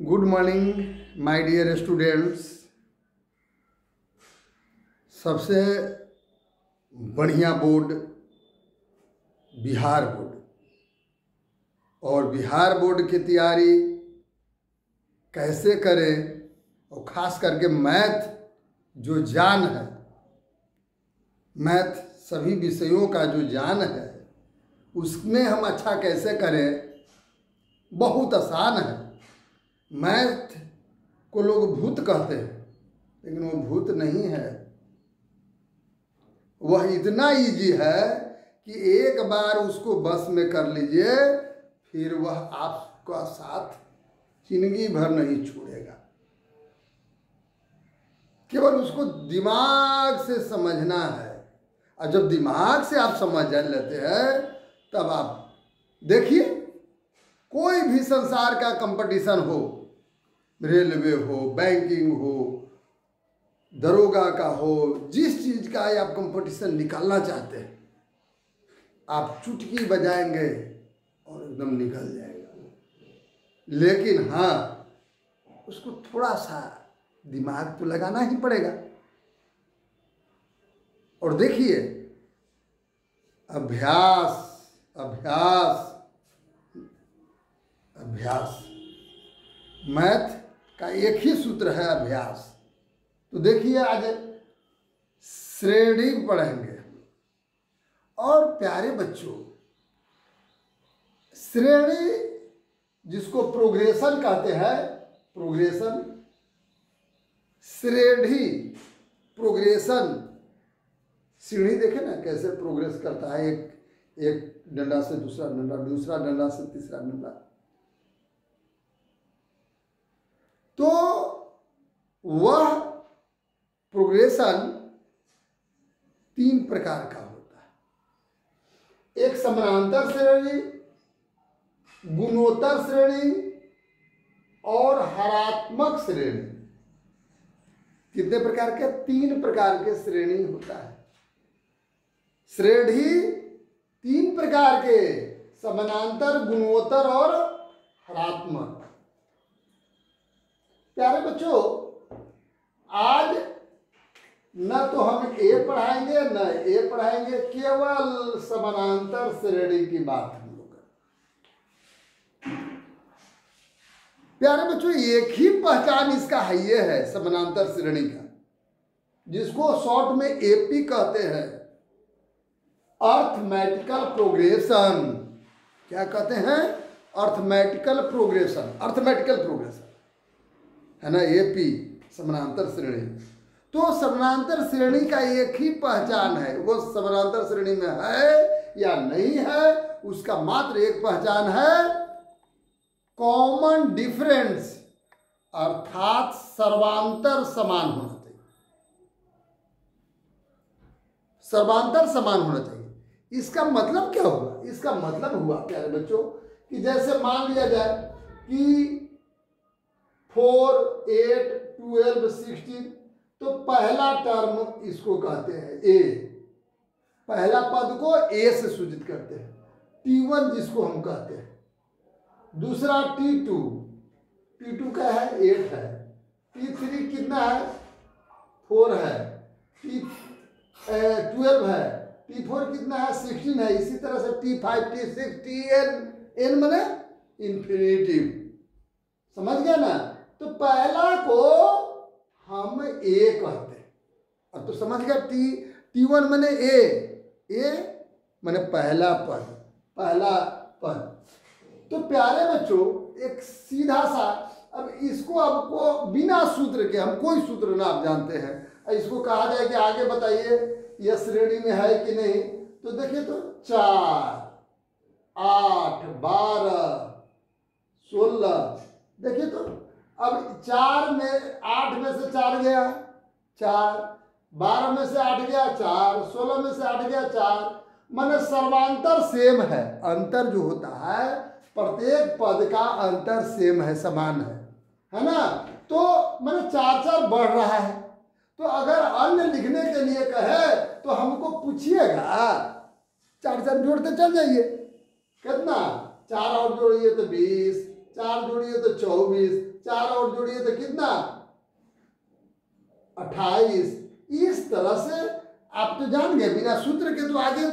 Good morning my dear students. सबसे बढ़िया board Bihar board, और बिहार बोर्ड की तैयारी कैसे करें, और ख़ास करके मैथ जो ज्ञान है, मैथ सभी विषयों का जो ज्ञान है उसमें हम अच्छा कैसे करें, बहुत आसान है। मैथ को लोग भूत कहते हैं, लेकिन वो भूत नहीं है। वह इतना इजी है कि एक बार उसको बस में कर लीजिए, फिर वह आपका साथ जिंदगी भर नहीं छोड़ेगा। केवल उसको दिमाग से समझना है, और जब दिमाग से आप समझ लेते हैं तब आप देखिए, कोई भी संसार का कंपटीशन हो, रेलवे हो, बैंकिंग हो, दरोगा का हो, जिस चीज का आप कंपटीशन निकालना चाहते हैं, आप चुटकी बजाएंगे और एकदम निकल जाएगा। लेकिन हाँ, उसको थोड़ा सा दिमाग तो लगाना ही पड़ेगा। और देखिए, अभ्यास अभ्यास अभ्यास, मैथ का एक ही सूत्र है, अभ्यास। तो देखिए, आज श्रेणी पढ़ेंगे। और प्यारे बच्चों, श्रेणी जिसको प्रोग्रेशन कहते हैं, प्रोग्रेशन, श्रेणी, प्रोग्रेशन, सीढ़ी देखे ना कैसे प्रोग्रेस करता है, एक डंडा से दूसरा डंडा, दूसरा डंडा से तीसरा डंडा। तो वह प्रोग्रेशन 3 प्रकार का होता है। एक समानांतर श्रेणी, गुणोत्तर श्रेणी और हरात्मक श्रेणी। कितने प्रकार के? 3 प्रकार के श्रेणी होता है। श्रेणी 3 प्रकार के, समानांतर, गुणोत्तर और हरात्मक। प्यारे बच्चों, आज न तो हम ए पढ़ाएंगे न ए पढ़ाएंगे, केवल समानांतर श्रेणी की बात हम लोग करें। प्यारे बच्चों, एक ही पहचान इसका है, ये है समानांतर श्रेणी का, जिसको शॉर्ट में एपी कहते हैं, अर्थमेटिकल प्रोग्रेशन। क्या कहते हैं? अर्थमेटिकल प्रोग्रेशन, अर्थमेटिकल प्रोग्रेशन है ना, एपी, समानांतर श्रेणी। तो समानांतर श्रेणी का एक ही पहचान है, वो समानांतर श्रेणी में है या नहीं है, उसका मात्र एक पहचान है, कॉमन डिफरेंस, अर्थात सर्वांतर समान होना चाहिए। सर्वांतर समान होना चाहिए। इसका मतलब क्या हुआ? इसका मतलब हुआ प्यारे बच्चों कि जैसे मान लिया जाए कि 4, 8, 12, 16, तो पहला टर्म इसको कहते हैं ए, पहला पद को ए से सूचित करते हैं, T1 जिसको हम कहते हैं। दूसरा T2, T2 का है 8 है, T3 कितना है? 4 है, T12 है, T4 कितना है? 16 है। इसी तरह से T5, T6, Tn माने इंफिनिटिव। समझ गया ना? तो पहला को हम ए कहते हैं। अब तो समझ गया, T1 माने ए माने पहला पद, पहला पद। तो प्यारे बच्चों, एक सीधा सा, अब इसको आपको बिना सूत्र के, हम कोई सूत्र ना आप जानते हैं, इसको कहा जाए कि आगे बताइए यह श्रेणी में है कि नहीं, तो देखिए, तो 4, 8, 12, 16, देखिए तो अब 4 में 8 में से 4 गया 4, 12 में से 8 गया 4, 16 में से 8 गया 4, माने सर्वांतर सेम है। अंतर जो होता है, प्रत्येक पद का अंतर सेम है, समान है ना? तो माने 4-4 बढ़ रहा है। तो अगर अन्य लिखने के लिए कहे तो हमको पूछिएगा, 4-4 जोड़ते चल जाइए, कितना? 4 और जोड़िए तो 20, 4 जोड़िए तो 24, 4 और जोड़िए तो कितना 28। इस तरह से आप तो जान गए, बिना सूत्र के तो आगे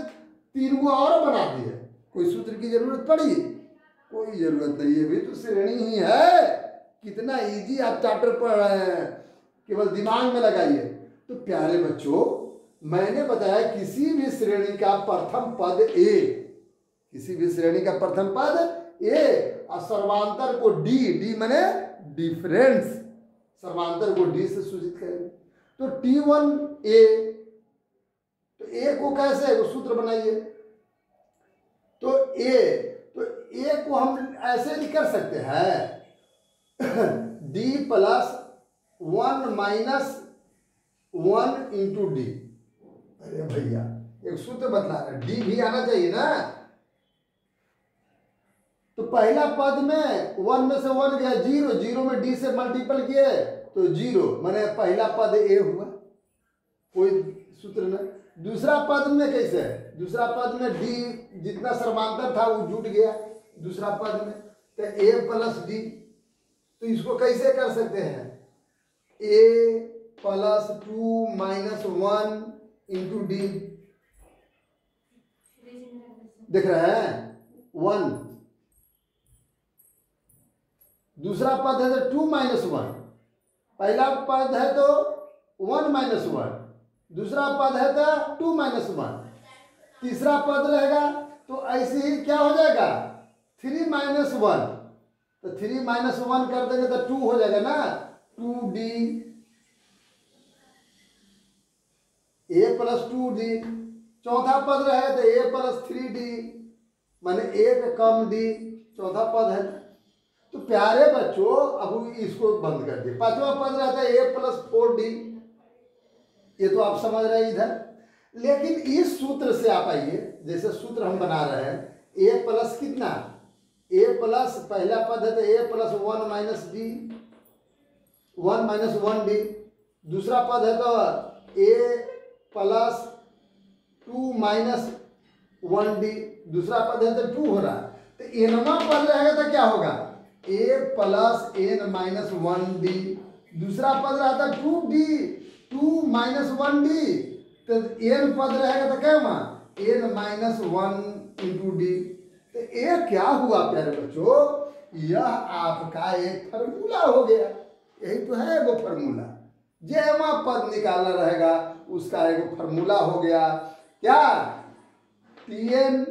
3 को और बना दिए। कोई सूत्र की जरूरत पड़ी? कोई जरूरत नहीं है, भी तो श्रेणी ही है। कितना इजी आप चैप्टर पढ़ रहे हैं, केवल दिमाग में लगाइए। तो प्यारे बच्चों, मैंने बताया किसी भी श्रेणी का प्रथम पद ए, किसी भी श्रेणी का प्रथम पद ए और सर्वांतर को डी, डी माने डिफरेंस, सर्वांतर को डी से सूचित करेंगे। तो T1 ए, तो ए को कैसे, वो सूत्र बनाइए। तो ए को हम ऐसे नहीं कर सकते हैं d plus 1 minus 1 into D. अरे भैया एक सूत्र बतला रहा, डी भी आना चाहिए ना। तो पहला पद में 1 में से 1 गया 0, 0 में डी से मल्टीपल किए तो 0, माने पहला पद ए हुआ, कोई सूत्र नहीं। दूसरा पद में कैसे है, दूसरा पद में डी जितना सर्वांतर था वो जुट गया दूसरा पद में, तो ए प्लस डी। तो इसको कैसे कर सकते हैं, ए प्लस 2 माइनस 1 इंटू डी। दिख रहा है 1, दूसरा पद है तो 2 माइनस 1, पहला पद है तो 1 माइनस 1, दूसरा पद है तो 2 माइनस 1, तीसरा पद रहेगा तो ऐसे ही क्या हो जाएगा 3 माइनस 1, तो 3 माइनस 1 कर देंगे तो 2 हो जाएगा ना, 2d, a प्लस 2d। चौथा पद रहेगा तो a प्लस 3d, माने 1 कम d, चौथा पद है। तो प्यारे बच्चों अब इसको बंद कर दिए। पांचवा पद रहता है a प्लस 4d, ये तो आप समझ रहे हैं इधर। लेकिन इस सूत्र से आप आइए, जैसे सूत्र हम बना रहे हैं, a प्लस कितना, a प्लस पहला पद है तो a plus 1 minus D, 1 minus 1d, दूसरा पद है तो a प्लस 2 माइनस 1d, दूसरा पद है तो 2 हो रहा है। तो एनवा पद रहेगा तो क्या होगा, a plus n minus 1d, दूसरा पद रहता है 2d, 2 माइनस 1d, तो n पद रहेगा तो क्या हुआ, n माइनस 1 इंटू डी। तो ये क्या हुआ प्यारे बच्चों, यह आपका एक फार्मूला हो गया। यही तो है वो फार्मूला, जेमा पद निकालना रहेगा उसका एक फार्मूला हो गया। क्या, Tn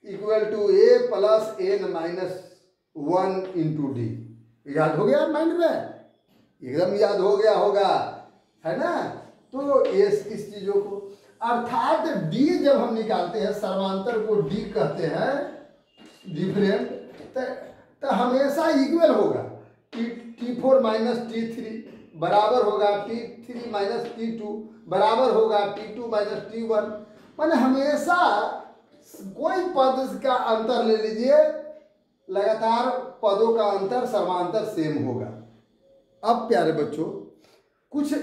equal to a plus n minus 1 into D. याद हो गया माइंड में, एकदम याद हो गया होगा, है ना। तो इस चीजों को, अर्थात d जब हम निकालते हैं सर्वांतर को d कहते हैं, डिफरेंट, तो हमेशा इक्वल होगा। T4 माइनस T3 बराबर होगा T3 माइनस T2 बराबर होगा T2 माइनस T1, माने हमेशा कोई पद का अंतर ले लीजिए, लगातार पदों का अंतर सर्वांतर सेम होगा। अब प्यारे बच्चों कुछ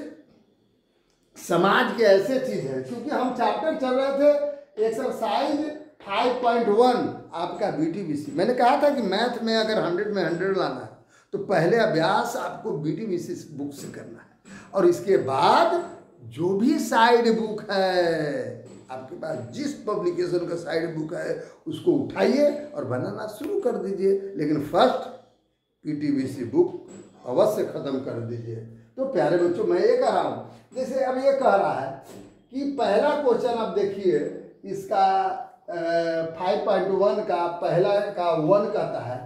समाज के ऐसे चीज है, क्योंकि हम चैप्टर चल रहे थे एक्सरसाइज 5.1 आपका BTBC। मैंने कहा था कि मैथ में अगर 100 में 100 लाना है तो पहले अभ्यास आपको BTBC बुक से करना है, और इसके बाद जो भी साइड बुक है आपके पास, जिस पब्लिकेशन का साइड बुक है उसको उठाइए और बनाना शुरू कर दीजिए। लेकिन फर्स्ट BTBC बुक अवश्य खत्म कर दीजिए। तो प्यारे बच्चों मैं ये कह रहा हूँ, जैसे अब ये कह रहा है कि पहला क्वेश्चन आप देखिए, इसका 5.1 का पहला का 1 कहता है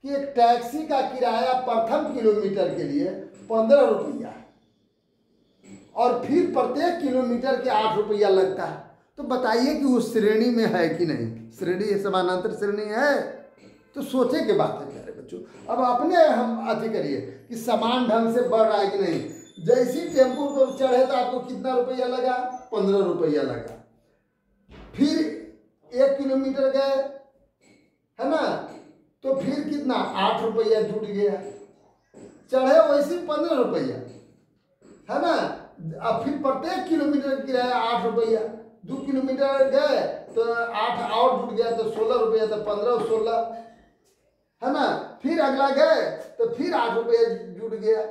कि एक टैक्सी का किराया प्रथम किलोमीटर के लिए 15 रुपया है और फिर प्रत्येक किलोमीटर के 8 रुपया लगता है। तो बताइए कि उस श्रेणी में है कि नहीं, श्रेणी समानांतर श्रेणी है। तो सोचे के बात है प्यारे बच्चों। अब अपने हम अति करिए कि समान ढंग से बढ़ रहा है कि नहीं। जैसी टेम्पो को चढ़े तो आपको कितना रुपया लगा, 15 रुपया लगा। फिर 1 किलोमीटर गए, है ना, तो फिर कितना 8 रुपया जुट गया। चढ़े वैसे 15 रुपया, है ना। अब फिर प्रत्येक किलोमीटर किराया 8 रुपया। 2 किलोमीटर गए तो 8 और जुट गया तो 16 रुपया, तो 15 और 16 है ना। फिर अगला गए तो फिर 8 रुपया जुड़ गया,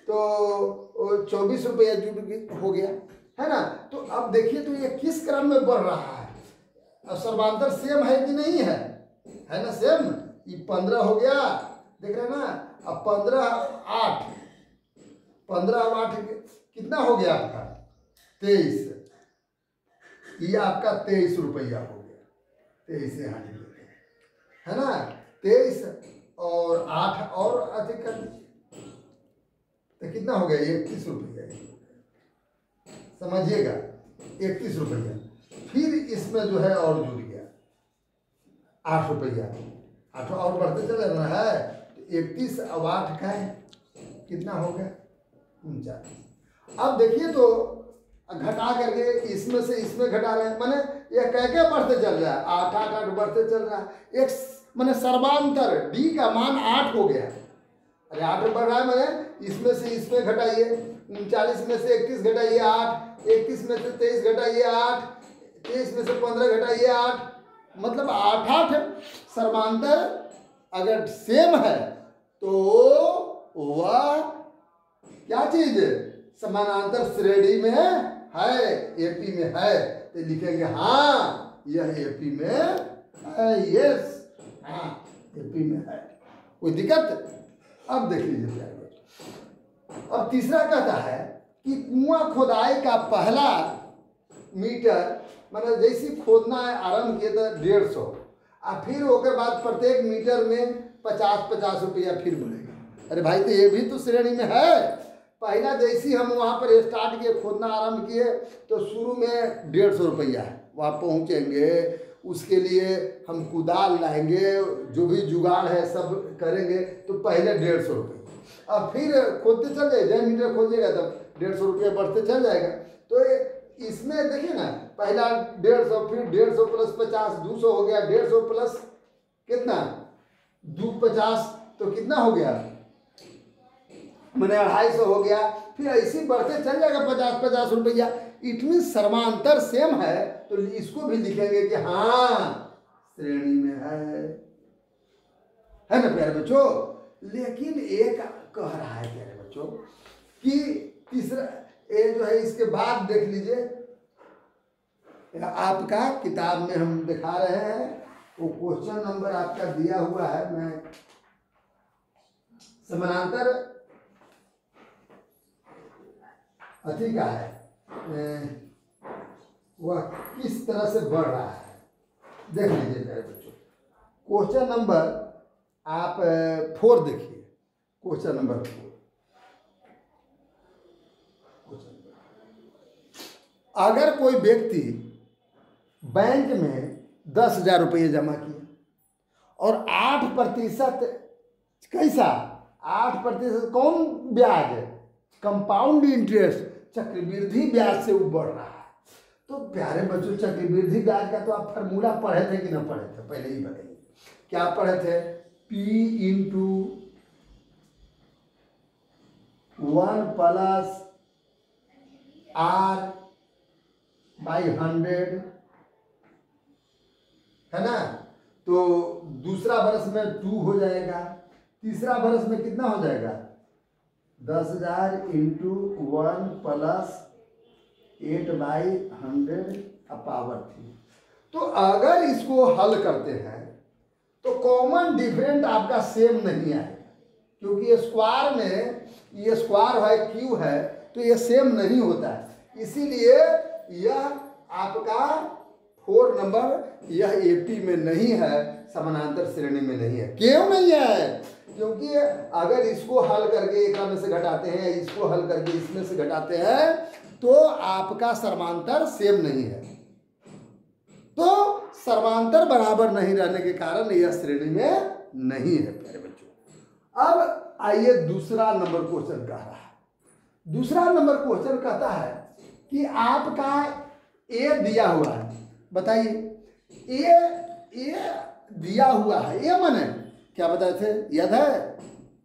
तो 24 रुपया जुड़ हो गया, है ना। तो अब देखिए तो ये किस क्रम में बढ़ रहा है, और सर्वांतर सेम है कि नहीं है ना सेम। ये 15 हो गया, देख रहे हैं ना। अब 15 और 8 कितना हो गया आपका 23, ये आपका 23 रुपया हो गया। 23 यहाँ है ना, 23 और 8 और अधिक कर दीजिए तो कितना हो गया 31 रुपया। समझिएगा 31 रुपया। फिर इसमें जो है और जुड़ गया 8 रुपया, 8 और बढ़ते चले रहा है, तो 31 अब 8 का है कितना हो गया 49। अब देखिए तो घटा करके इसमें से इसमें घटा रहे हैं, माने ये क्या बढ़ते चल रहा है, 8 8 8 बढ़ते चल रहा है। एक माने सर्वांतर डी का मान 8 हो गया। अरे 8 बढ़ रहा है, माने इसमें से इसमें घटाइए, 39 में से 31 घटाइए 8, 31 में से 23 घटाइए 8, 23 में से 15 घटाइए 8, मतलब 8 8 सर्वांतर अगर सेम है तो वह क्या चीज समानांतर श्रेणी में है, एपी में है। तो लिखेंगे हाँ यह एपी में है, यस हाँ एपी में है, कोई दिक्कत। अब देख लीजिए प्यारे बच्चों, अब तीसरा कहता है कि कुआं खोदाई का पहला मीटर मतलब जैसे खोदना है आरंभ किए तो 150 और फिर ओकर बाद प्रत्येक मीटर में 50 रुपया फिर बढ़ेगा। अरे भाई तो ये भी तो श्रेणी में है। पहला जैसे हम वहाँ पर स्टार्ट किए खोदना आरंभ किए तो शुरू में 150 रुपया है, वहाँ पहुँचेंगे उसके लिए हम कुदाल लाएंगे, जो भी जुगाड़ है सब करेंगे, तो पहले 150 रुपये। अब फिर खोदते चल जाए, 1.5 मीटर खोदिएगा तब 150 रुपया बढ़ते चल जाएगा। तो इसमें देखिए ना पहला 150, फिर 150 प्लस 50 200 हो गया, 150 प्लस कितना 250 तो कितना हो गया मैंने 250 हो गया। फिर ऐसे बढ़ते चल जाएगा 50 रुपया। इट मीन सर्वांतर सेम है, तो इसको भी लिखेंगे कि हाँ श्रेणी में है ना प्यारे बच्चों। लेकिन एक कह रहा है प्यारे बच्चों कि तीसरा ये जो है इसके बाद देख लीजिए, आपका किताब में हम दिखा रहे हैं, वो क्वेश्चन नंबर आपका दिया हुआ है। मैं समानांतर अति का है, वह किस तरह से बढ़ रहा है देख लीजिए मेरे बच्चों। क्वेश्चन नंबर आप 4 देखिए, क्वेश्चन नंबर 4। अगर कोई व्यक्ति बैंक में 10,000 रुपये जमा किए और 8% कैसा 8% कौन ब्याज है, कंपाउंड इंटरेस्ट चक्रवृद्धि ब्याज से वो बढ़ रहा है। तो प्यारे बच्चों चक्रवृद्धि ब्याज का तो आप फार्मूला पढ़े थे कि ना पढ़े थे, पहले ही बताइए क्या पढ़े थे। P into 1 plus R by 100 है ना। तो दूसरा बरस में 2 हो जाएगा, तीसरा बरस में कितना हो जाएगा 10,000 इंटू 1 प्लस 8 बाई 100 पावर 3। तो अगर इसको हल करते हैं तो कॉमन डिफरेंट आपका सेम नहीं आएगा, क्योंकि स्क्वायर में ये स्क्वायर है क्यू है तो ये सेम नहीं होता है। इसीलिए यह आपका 4 नंबर यह एपी में नहीं है, समानांतर श्रेणी में नहीं है। क्यों नहीं है, क्योंकि अगर इसको हल करके एक में से घटाते हैं, इसको हल करके इसमें से घटाते हैं तो आपका समांतर सेम नहीं है। तो समांतर बराबर नहीं रहने के कारण यह श्रेणी में नहीं है प्यारे बच्चों। अब आइए दूसरा नंबर क्वेश्चन कह रहा है। दूसरा नंबर क्वेश्चन कहता है कि आपका ए दिया हुआ है, बताइए ए दिया हुआ है, ए माने क्या बताए थे याद है,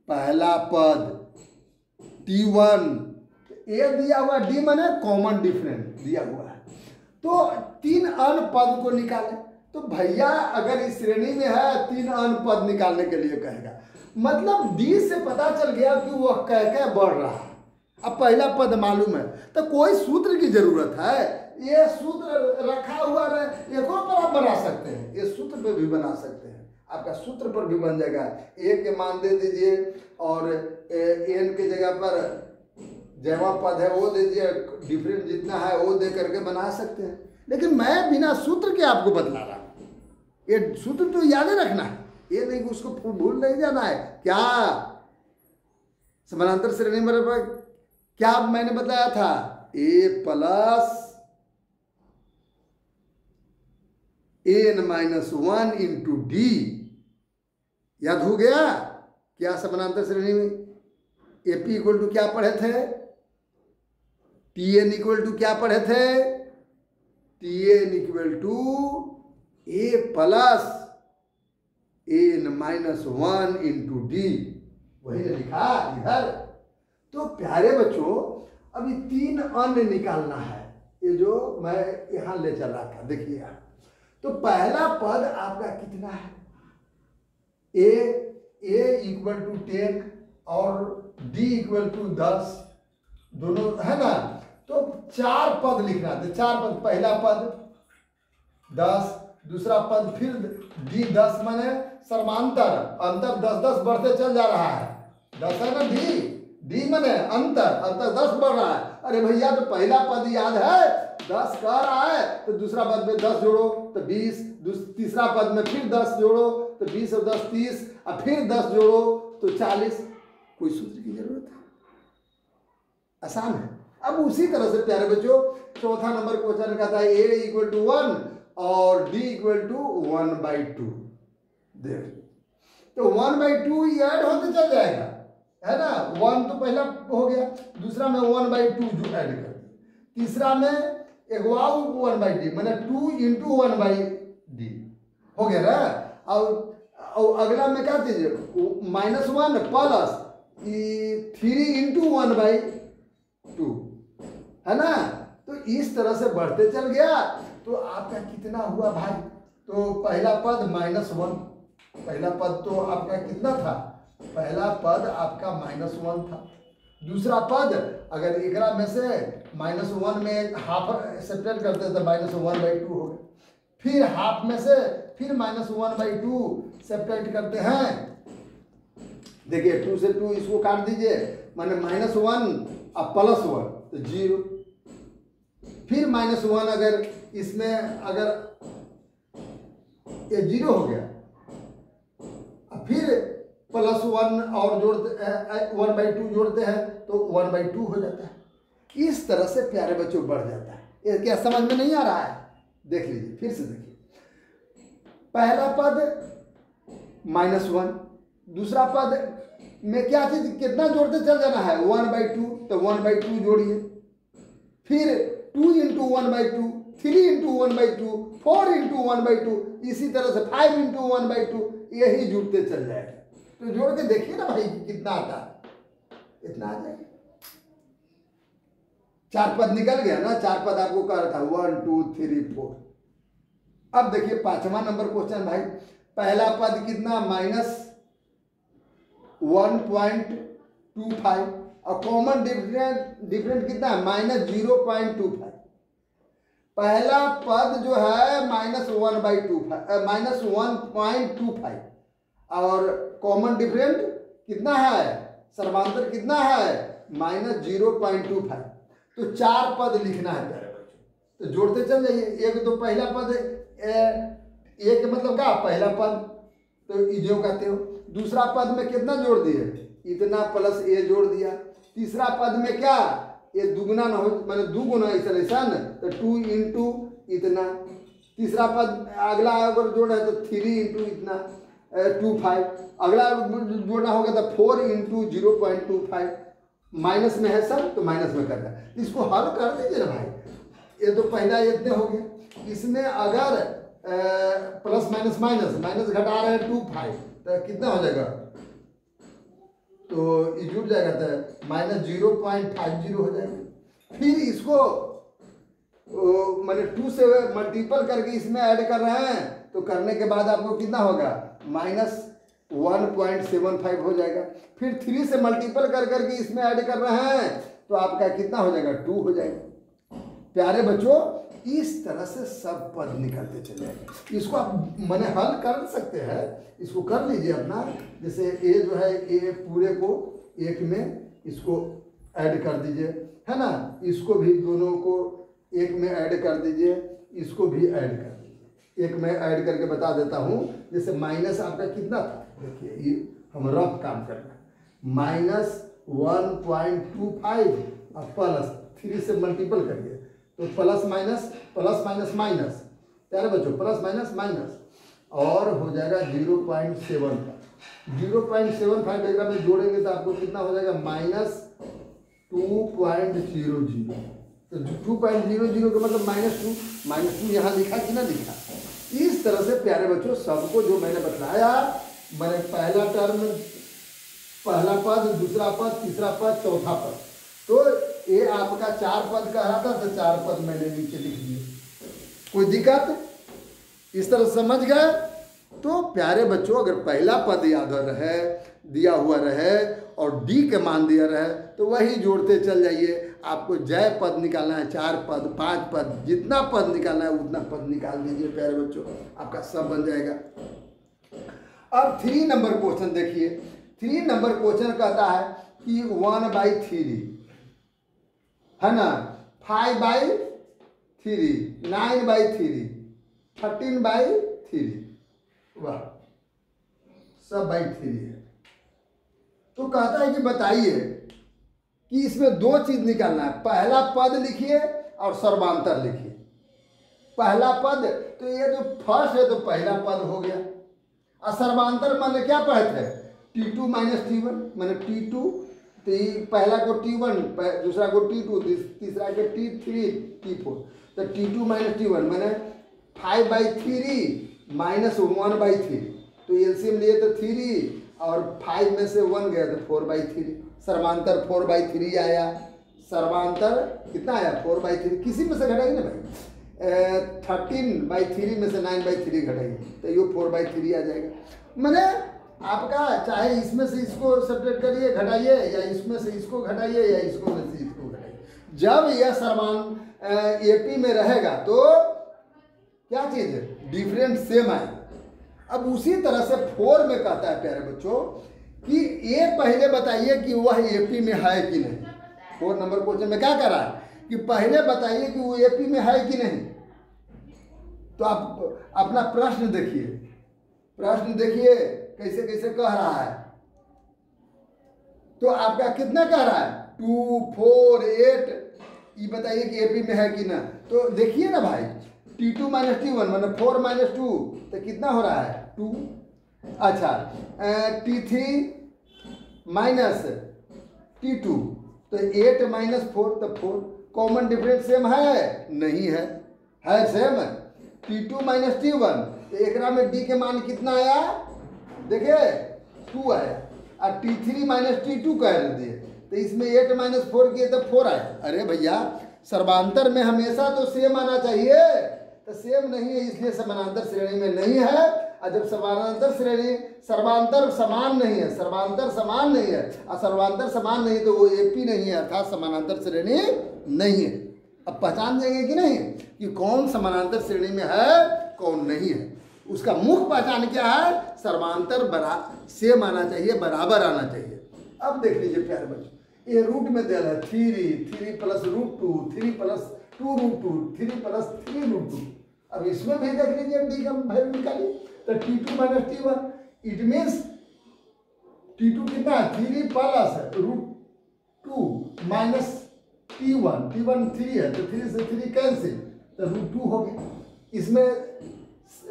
पहला पद T1, ए दिया हुआ, डी माने कॉमन डिफरेंस दिया हुआ है। तो 3 अन्य पद को निकालें, तो भैया अगर इस श्रेणी में है 3 अन्य पद निकालने के लिए कहेगा, मतलब डी से पता चल गया कि वह कह बढ़ रहा है। अब पहला पद मालूम है तो कोई सूत्र की जरूरत है, ये सूत्र रखा हुआ रहे, एक और पर आप बना सकते हैं, ये सूत्र पे भी बना सकते हैं, आपका सूत्र पर भी बन जाएगा। ए के मान दे दीजिए और एन के जगह पर जमा पद है वो दे दीजिए, डिफरेंट जितना है वो दे करके बना सकते हैं। लेकिन मैं बिना सूत्र के आपको बतला रहा हूँ, ये सूत्र तो याद रखना है, ये नहीं उसको भूल नहीं जाना है। क्या समानांतर श्रेणी में क्या मैंने बताया था, ए प्लस n-1 इंटू डी, याद हो गया? क्या समानांतर श्रेणी में एपी इक्वल टू क्या पढ़े थे, टीएन इक्वल टू क्या पढ़े थे, TN equal to A plus n-1 into D, वही ने लिखा इधर। तो प्यारे बच्चों अभी 3 अन्य निकालना है, ये जो मैं यहां ले चल रहा था, देखिए यहाँ। तो पहला पद आपका कितना है, ए इक्वल टू 10 और डी इक्वल टू 10, दोनों है ना। तो 4 पद लिखना था, 4 पद, पहला पद 10, दूसरा पद फिर डी 10, माने समांतर अंतर 10-10 बढ़ते चल जा रहा है, 10 है ना, डी माने अंतर 10 बढ़ रहा है। अरे भैया तो पहला पद याद है 10 कह रहा है, तो दूसरा पद में 10 जोड़ो तो 20, तीसरा पद में फिर 10 जोड़ो तो 20 और 10 30, और फिर 10 जोड़ो तो 40। कोई सूत्र की जरूरत है, आसान है। अब उसी तरह से प्यारे बच्चों चौथा नंबर क्वेश्चन का था ए इक्वल टू 1 और डी इक्वल टू 1/2, देख तो 1/2 ये ऐड होते चल जाएगा, है ना। 1 तो पहला हो गया, दूसरा में 1/2 जो ऐड कर, तीसरा में एक 1/d मैंने 2 इंटू 1/d हो गया ना। और अगला में क्या दीजिए -1 प्लस 3 इंटू 1/2, है ना। तो इस तरह से बढ़ते चल गया। तो आपका कितना हुआ भाई, तो पहला पद -1, पहला पद तो आपका कितना था, पहला पद आपका -1 था। दूसरा पद अगर एकरा में से -1 में हाफ सेपरेट करते तो -1/2 हो गया, फिर हाफ में से फिर -1/2 सेपरेट करते हैं। देखिए 2 से 2 इसको काट दीजिए, माने -1 और +1 तो 0, फिर -1 अगर इसमें अगर ये 0 हो गया, फिर +1 और जोड़ते 1/2 जोड़ते हैं तो 1/2 हो जाता है। इस तरह से प्यारे बच्चों बढ़ जाता है। ये क्या समझ में नहीं आ रहा है, देख लीजिए फिर से देखिए। पहला पद -1, दूसरा पद में क्या चीज कितना जोड़ते चल जाना है 1/2, तो 1/2 जोड़िए, फिर 2 इंटू 1/2, 3 इंटू 1/2, 4 इंटू 1/2, इसी तरह से 5 इंटू 1/2, यही जुड़ते चल जाएगा। तो जोड़ के देखिए ना भाई कितना आता है, इतना आ जाएगा। 4 पद निकल गया ना, 4 पद आपको कह रहा था 1 2 3 4। अब देखिए 5वां नंबर क्वेश्चन भाई, पहला पद कितना -1.25 और कॉमन डिफरेंट कितना है -0.25। पहला पद जो है -1/25 और कॉमन डिफरेंट कितना है, समांतर कितना है -0.25। तो 4 पद लिखना है प्यारे बच्चों, तो जोड़ते चल जाइए। एक तो पहला पद एक मतलब क्या पहला पद तो जो कहते हो, दूसरा पद में कितना जोड़ दिए इतना प्लस ए जोड़ दिया, तीसरा पद में क्या ये दुगुना ना हो मैंने दुगुना ऐसा न तो 2 इंटू इतना, तीसरा पद अगला अगर जोड़ा है तो 3 इंटू इतना 25, अगला जोड़ना होगा तो 4 इंटू 0.25, माइनस में है सब तो माइनस में करना है। इसको हल कर दीजिए ना भाई, ये तो पहला इतने हो गया। इसमें अगर प्लस माइनस माइनस माइनस घटा रहे हैं 25 तो कितना हो जाएगा, तो ये जुड़ जाएगा तो -0.50 हो जाएगा। फिर इसको मैंने 2 से मल्टीपल करके इसमें ऐड कर रहे हैं तो करने के बाद आपको कितना होगा -1.75 हो जाएगा। फिर 3 से मल्टीपल कर करके इसमें ऐड कर रहे हैं तो आपका कितना हो जाएगा 2 हो जाएगा। प्यारे बच्चों इस तरह से सब पद निकलते चले जाएंगे। इसको आप मने हल कर सकते हैं, इसको कर लीजिए अपना। जैसे ए जो है ए पूरे को एक में इसको ऐड कर दीजिए, है ना, इसको भी दोनों को एक में ऐड कर दीजिए, इसको भी ऐड कर दीजिए। एक में ऐड करके बता देता हूँ। जैसे माइनस आपका कितना था, देखिए ये हम रफ काम कर रहे हैं, -1.25 और +3 से मल्टीपल करिए तो प्लस माइनस माइनस, प्यारे बच्चों प्लस माइनस माइनस और हो जाएगा 0.75। 0.75 एक में जोड़ेंगे तो आपको कितना हो जाएगा -2.00। तो 2.00 का मतलब -2 यहाँ लिखा कि ना लिखा। इस तरह से प्यारे बच्चों सबको जो मैंने बताया, मैंने पहला टर्म, पहला पद, दूसरा पद, तीसरा पद, चौथा पद, तो ये आपका 4 पद कह रहा था तो 4 पद मैंने नीचे लिख दिए। कोई दिक्कत? इस तरह समझ गए? तो प्यारे बच्चों अगर पहला पद याद रहे, दिया हुआ रहे और डी के मान दिया रहे तो वही जोड़ते चल जाइए। आपको जय पद निकालना है 4 पद 5 पद, जितना पद निकालना है उतना पद निकाल दीजिए प्यारे बच्चों, आपका सब बन जाएगा। अब 3 नंबर क्वेश्चन देखिए। 3 नंबर क्वेश्चन कहता है कि 1/3 है ना, 5/3, 9/3, 13/3, वाह सब बाई 3 है। तो कहता है कि बताइए कि इसमें 2 चीज निकालना है। पहला पद लिखिए और सर्वांतर लिखिए। पहला पद तो ये जो फर्स्ट है तो पहला पद हो गया, और सर्वांतर मैंने क्या पढ़े थे T2 - T1, मैंने T2 तो पहला को T1, दूसरा को T2, तीसरा को T3 T4, तो T2 - T1 मैंने 5/3 -1/3, तो एलसीएम लिए तो 3 और 5 में से 1 गया तो 4/3, सर्वांतर 4/3 आया। सर्वांतर कितना आया 4/3, किसी में से घटाइए ना भाई, 13/3 में से 9/3 घटाइए तो ये 4/3 आ जाएगा। मैंने आपका चाहे इसमें से इसको सेपरेट करिए घटाइए, या इसमें से इसको घटाइए, या इसको में से इसको घटाइए। जब यह सर्वान एपी में रहेगा तो क्या चीज है डिफरेंट सेम आएगा। अब उसी तरह से 4 में कहता है प्यारे बच्चों कि ये पहले बताइए कि वह एपी में है कि नहीं। 4 नंबर क्वेश्चन में क्या कर रहा है कि पहले बताइए कि वो एपी में है कि नहीं। तो आप अपना प्रश्न देखिए, प्रश्न देखिए कैसे कैसे कह रहा है। तो आपका कितना कह रहा है 2, 4, 8, ये बताइए कि एपी में है कि ना। तो देखिए ना भाई T2 - T1 मतलब 4 - 2 तो कितना हो रहा है 2। अच्छा T3 - T2 तो 8 - 4 तो 4। कॉमन डिफरेंस सेम है नहीं है, है सेम। T2 - T1 तो एक में D के मान कितना आया देखिए 2 आया, और T3 - T2 कह दिए तो इसमें 8 - 4 किए तो 4 आया। अरे भैया सर्वांतर में हमेशा तो सेम आना चाहिए, तो सेम नहीं है इसलिए समानांतर श्रेणी में नहीं है। और जब समानांतर श्रेणी सर्वांतर समान नहीं है, सर्वांतर समान नहीं है और सर्वांतर समान नहीं तो वो एपी नहीं है, अर्थात समानांतर श्रेणी नहीं है। अब पहचान जाएंगे कि नहीं कि कौन समानांतर श्रेणी में है कौन नहीं है। उसका मुख्य पहचान क्या है, सर्वांतर सेम आना चाहिए, बराबर आना चाहिए। अब देख लीजिए प्यारे बच्चों, ये रूट में दिया है 3 + √2, 3 + 2√2, 3 + 3√2। अब इसमें भी देख लीजिए डी का वैल्यू निकालिए तो T2 - T1 it means T2 कितना है 3 + √2 - T1 3 है तो 3 से 3 कैंसिल तो √2 हो गया। इसमें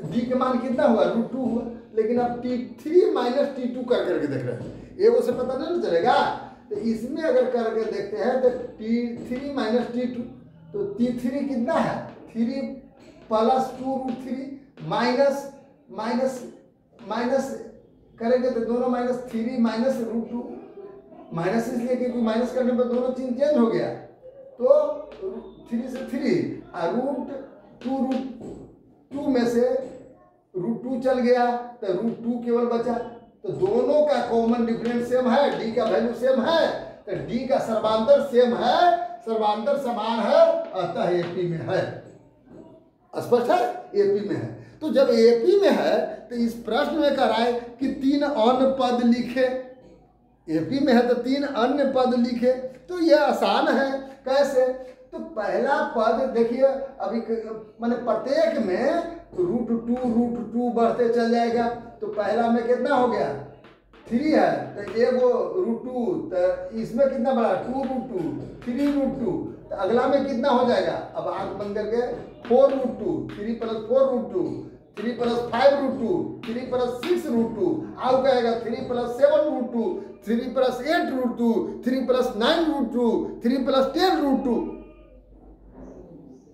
डी के मान कितना हुआ √2 हुआ। लेकिन अब T3 - T2 कर करके देख रहे हैं, ये वो से पता नहीं चलेगा। तो इसमें अगर करके देखते हैं तो T3 - T2 तो T3 कितना है 3 + 2√3 माइनस करेंगे तो दोनों -3 - √2 माइनस इसलिए क्योंकि माइनस करने पर दोनों चीज चेंज हो गया तो 3 से 3 और √2 में से √2 चल गया तो √2 केवल बचा। तो दोनों का कॉमन डिफरेंस सेम है, डी का वैल्यू सेम है, तो डी का सर्वांतर सेम है, सर्वांतर समान है, अतः एपी में है। स्पष्ट है, एपी में है। तो जब एपी में है तो इस प्रश्न में कह रहा है कि 3 अन्य पद लिखे। एपी में है तो 3 अन्य पद लिखे। तो यह आसान है। कैसे? तो पहला पद देखिए, अभी माने प्रत्येक में √2 बढ़ते चल जाएगा। तो पहला में कितना हो गया 3 है, तो एगो √2, तो इसमें कितना बढ़ा 2√2, 3√2, तो अगला में कितना हो जाएगा, अब आंख बंद करके 4√2, 3 + 4√2, 3 + 5√2, 3 + 6√2, आउ कहेगा 3 + 7√2, 3 + 8√2, 3 + 9√2, 3 + 10√2,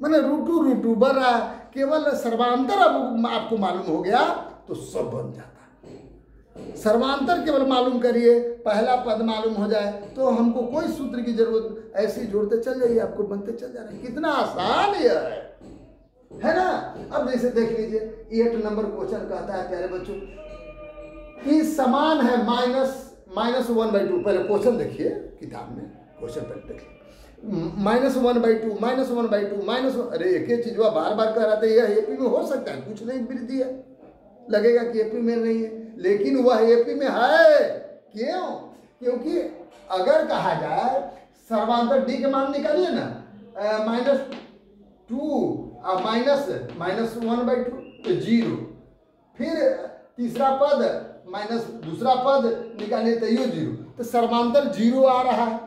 मैंने √2 बढ़ रहा है। केवल सर्वांतर अब आपको मालूम हो गया तो सब बन जाता है। सर्वांतर केवल मालूम करिए, पहला पद मालूम हो जाए तो हमको कोई सूत्र की जरूरत, ऐसे ही जोड़ते चल जाइए, आपको बनते चल जा रहा है। कितना आसान यह है ना। अब जैसे देख लीजिए 8 नंबर क्वेश्चन कहता है प्यारे बच्चों कि समान है -1/2। पहले क्वेश्चन देखिए किताब में, क्वेश्चन पहले देखिए -1/2, अरे एक ही चीज बार बार कह रहा था। यह एपी में हो सकता है, कुछ नहीं वृद्धि है, लगेगा कि एपी में नहीं है, लेकिन वह एपी में है। क्यों? क्योंकि अगर कहा जाए सर्वांतर डी के मान निकालिए ना, -2 -1/2 तो 0, फिर तीसरा पद माइनस दूसरा पद निकालिए तो ये 0, तो सर्वांतर 0 आ रहा है।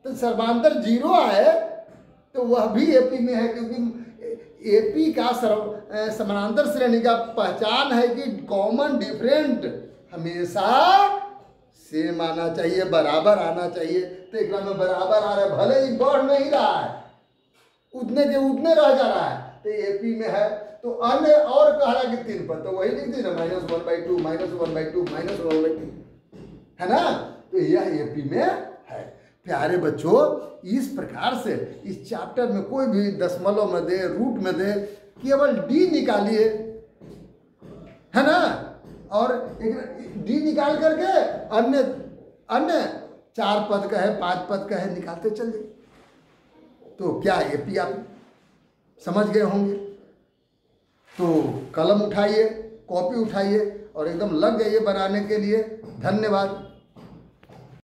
तो सर्वांतर 0 आए तो वह भी एपी में है, क्योंकि एपी का समानांतर श्रेणी का पहचान है कि कॉमन डिफरेंट हमेशा सेम आना चाहिए, बराबर आना चाहिए। तो एक में बराबर आ रहा है, भले ही बढ़ नहीं रहा है, उतने के उतने रह जा रहा है, तो एपी में है। तो अन्य और कह रहा है कि 3 पद, तो वही लिख दी ना, -1/2, -1/2, -1/2 है ना। तो यह एपी में है। प्यारे बच्चों, इस प्रकार से इस चैप्टर में कोई भी दशमलव में दे, रूट में दे, केवल डी निकालिए, है ना, और एक डी निकाल करके अन्य 4 पद का है, 5 पद का है, निकालते चलिए। तो क्या एपी आप समझ गए होंगे। तो कलम उठाइए, कॉपी उठाइए और एकदम लग जाइए बनाने के लिए। धन्यवाद।